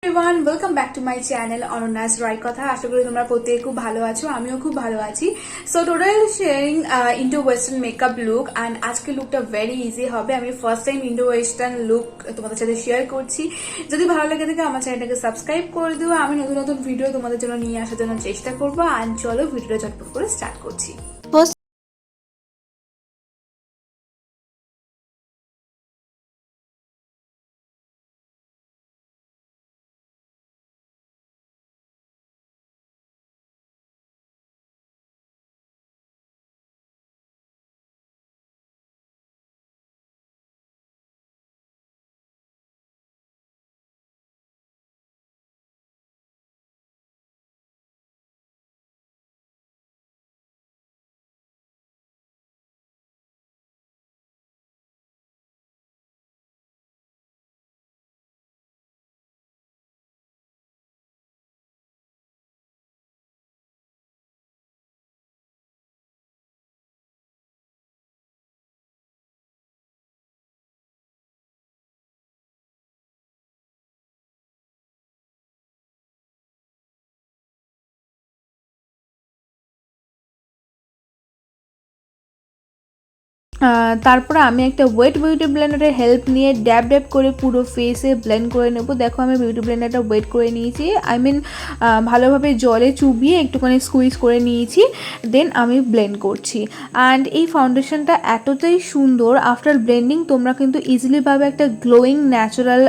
everyone, welcome back to my channel Ananya's right কথা। আশা করি তোমরা প্রত্যেকে খুব ভালো আছো, আমিও খুব ভালো আছি। So total sharing Indo-Western makeup look and আজকে লুকটা ভেরি ইজি হবে। আমি ফার্স্ট টাইম Indo-Western লুক তোমাদের সাথে শেয়ার করছি। যদি ভালো লাগে থাকে আমার চ্যানেলটাকে সাবস্ক্রাইব করে দিও। আমি নতুন নতুন ভিডিও তোমাদের জন্য নিয়ে আসার জন্য চেষ্টা করবো। এন্ড চলো ভিডিওটা ঝটপট করে স্টার্ট করছি। তারপরে আমি একটা ওয়েট বিউটি ব্লেন্ডারের হেল্প নিয়ে ড্যাব ড্যাব করে পুরো ফেসে ব্লেন্ড করে নেব। দেখো আমি বিউটি ব্লেন্ডারটা ওয়েট করে নিয়েছি, ভালোভাবে জলে চুবিয়ে একটুখানি স্কুইজ করে নিয়েছি, দেন আমি ব্লেন্ড করছি। অ্যান্ড এই ফাউন্ডেশনটা এতটাই সুন্দর, আফটার ব্লেন্ডিং তোমরা কিন্তু ইজিলিভাবে একটা গ্লোয়িং ন্যাচারাল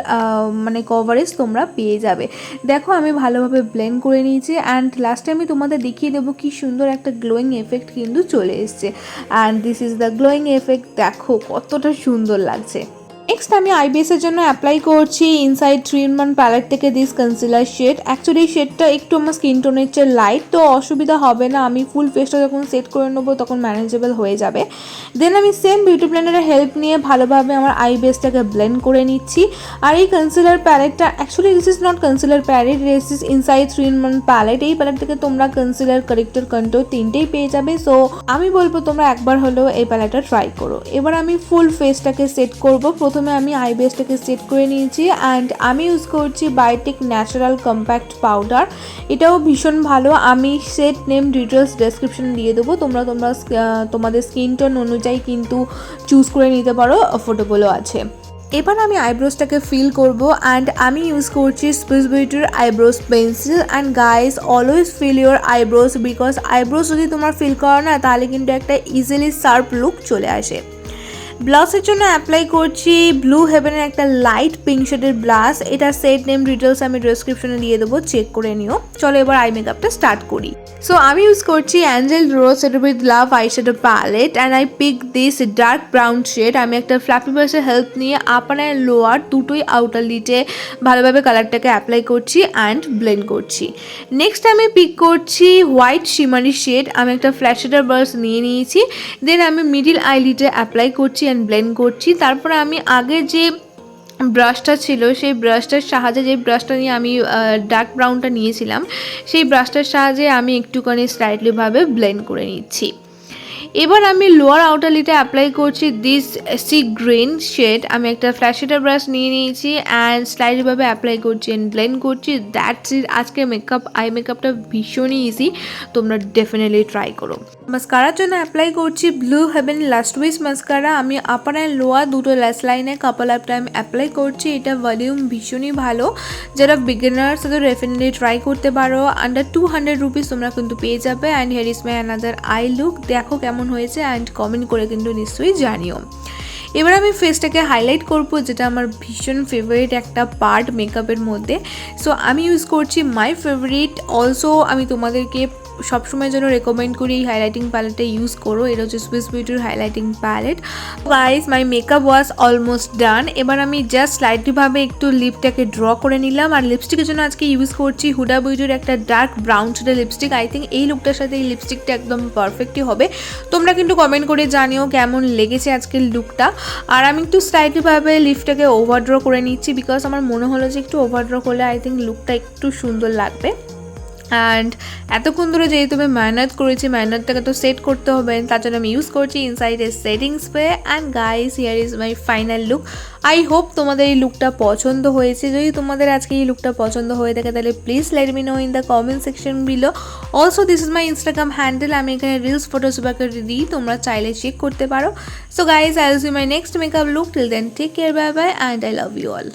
কভারেজ তোমরা পেয়ে যাবে। দেখো আমি ভালোভাবে ব্লেন্ড করে নিয়েছি অ্যান্ড লাস্টে আমি তোমাদের দেখিয়ে দেবো কি সুন্দর একটা গ্লোয়িং এফেক্ট কিন্তু চলে এসছে। And this is the glowing effect, দেখো কতটা সুন্দর লাগছে। নেক্সট আমি আইবিএসের জন্য অ্যাপ্লাই করছি ইনসাইড 3-in-1 প্যালেট থেকে দিস কনসিলার শেড। অ্যাকচুয়ালি এই শেডটা একটু আমার স্কিন টোনের চেয়ে লাইট, তো অসুবিধা হবে না, আমি ফুল ফেসটা যখন সেট করে নেবো তখন ম্যানেজেবল হয়ে যাবে। দেন আমি সেম বিউটি ব্লেন্ডারের হেল্প নিয়ে ভালোভাবে আমার আইবিএসটাকে ব্লেন্ড করে নিচ্ছি। আর এই কনসিলার প্যালেটটা actually this is not concealer palette, this is Insight 3-in-1 palette. এই প্যালেট থেকে তোমরা কনসিলার, কারেক্টর, কন্ট্রোল তিনটেই পেয়ে যাবে। সো আমি বলবো তোমরা একবার হলেও এই প্যালেটটা ট্রাই করো। এবার আমি ফুল ফেসটাকে সেট করবো। প্রথমে আমি আইবেসটাকে সেট করে নিয়েছি অ্যান্ড আমি ইউজ করছি বায়োটিক ন্যাচারাল কম্প্যাক্ট পাউডার। এটাও ভীষণ ভালো, আমি সেট নেম ডিটেলস ডেসক্রিপশন দিয়ে দেবো, তোমরা তোমাদের স্কিন টোন অনুযায়ী কিন্তু চুজ করে নিতে পারো, অ্যাফোর্ডেবলও আছে। এবার আমি আইব্রোসটাকে ফিল করব অ্যান্ড আমি ইউজ করছি স্পেস বিউটির eyebrows pencil. And guys always fill your eyebrows, because eyebrows যদি তোমার ফিল করো না তাহলে কিন্তু একটা ইজিলি শার্প লুক চলে আসে। ব্লাশের জন্য অ্যাপ্লাই করছি ব্লু হেভেনের একটা লাইট পিঙ্ক শেডের ব্লাশ। এটা সেট নেম ডিটেলস আমি ডেসক্রিপশনে দিয়ে দেবো, চেক করে নিও। চলো এবার আই মেকআপটা স্টার্ট করি। সো আমি ইউজ করছি Angel Rose with love eyeshadow palette and I pick this dark brown shade. আমি একটা ফ্লাফি ব্রাশের হেল্প নিয়ে আপার অ্যান্ড লোয়ার দুটোই আউটার লিডে ভালোভাবে কালারটাকে অ্যাপ্লাই করছি অ্যান্ড ব্লেন্ড করছি। নেক্সট আমি পিক করছি হোয়াইট শিমারি শেড। আমি একটা ফ্ল্যাট শেডার ব্রাশ নিয়ে নিয়েছি, দেন আমি মিডিল আইলিডে অ্যাপ্লাই করছি অ্যান্ড ব্লেন্ড করছি। তারপরে আমি আগে যে ব্রাশটা ছিল সেই ব্রাশটার সাহায্যে, যে ব্রাশটা নিয়ে আমি ডার্ক ব্রাউনটা নিয়েছিলাম, সেই ব্রাশটার সাহায্যে আমি একটুখানি স্লাইটলিভাবে ব্লেন্ড করে নিচ্ছি। এবার আমি লোয়ার আউটার লিডে অ্যাপ্লাই করছি দিস সি গ্রিন শেড। আমি একটা ফ্ল্যাশ শেডার ব্রাশ নিয়ে নিয়েছি অ্যান্ড স্লাইডভাবে অ্যাপ্লাই করছি অ্যান্ড ব্লেন্ড করছি। That's it. আজকে আই মেকআপটা ভীষণই ইজি, তোমরা ডেফিনেটলি ট্রাই করো। মাস্কারার জন্য অ্যাপ্লাই করছি ব্লু হেভেন লাস্ট উইস মাস্কারা। আমি আপার অ্যান্ড লোয়ার দুটো ল্যাশ লাইনে কাপল অফ টাইম অ্যাপ্লাই করছি। এটা ভলিউম ভীষণই ভালো, যারা বিগিনার্স তাদের ডেফিনেটলি ট্রাই করতে পারো। আন্ডার 200 রুপিস তোমরা কিন্তু পেয়ে যাবে। And here is my another I look. দেখো কেমন হয়েছে অ্যান্ড কমেন্ট করে কিন্তু নিশ্চয়ই জানিও। এবার আমি ফেসটাকে হাইলাইট করবো, যেটা আমার ভীষণ ফেভারিট একটা পার্ট মেকআপের মধ্যে। সো আমি ইউজ করছি মাই ফেভারিট, অলসো আমি তোমাদেরকে সবসময়ের জন্য রেকমেন্ড করি এই হাইলাইটিং প্যালেটটা ইউজ করো। এটা হচ্ছে সুইস বিউটির highlighting palette. Guys my makeup was almost done. এবার আমি জাস্ট স্লাইটলিভাবে একটু লিপটাকে ড্র করে নিলাম। আর লিপস্টিকের জন্য আজকে ইউজ করছি হুডা বিউটির একটা ডার্ক ব্রাউন শেডের লিপস্টিক। আই থিঙ্ক এই লুকটার সাথে এই লিপস্টিকটা একদম পারফেক্টই হবে। তোমরা কিন্তু কমেন্ট করে জানিও কেমন লেগেছে আজকের লুকটা। আর আমি একটু স্লাইটলিভাবে লিপটাকে ওভারড্র করে নিচ্ছি, বিকজ আমার মনে হলো যে একটু ওভারড্র করলে আই থিঙ্ক লুকটা একটু সুন্দর লাগবে। অ্যান্ড এতক্ষণ ধরে যেহেতু আমি মেহনত করেছি, মেহনতটাকে তো সেট করতে হবে, তার জন্য আমি ইউজ করছি ইনসাইডের setting spray. And guys, here is my final look. I hope তোমাদের এই লুকটা পছন্দ হয়েছে। যদি তোমাদের আজকে এই লুকটা পছন্দ হয়ে থাকে তাহলে please let me no in the comment section below. Also this is my Instagram handle, আমি এখানে রিলস ফটোস বাকে দিই, তোমরা চাইলে চেক করতে পারো। So guys, I will see my next makeup look. Till then take care, bye bye, and I love you all.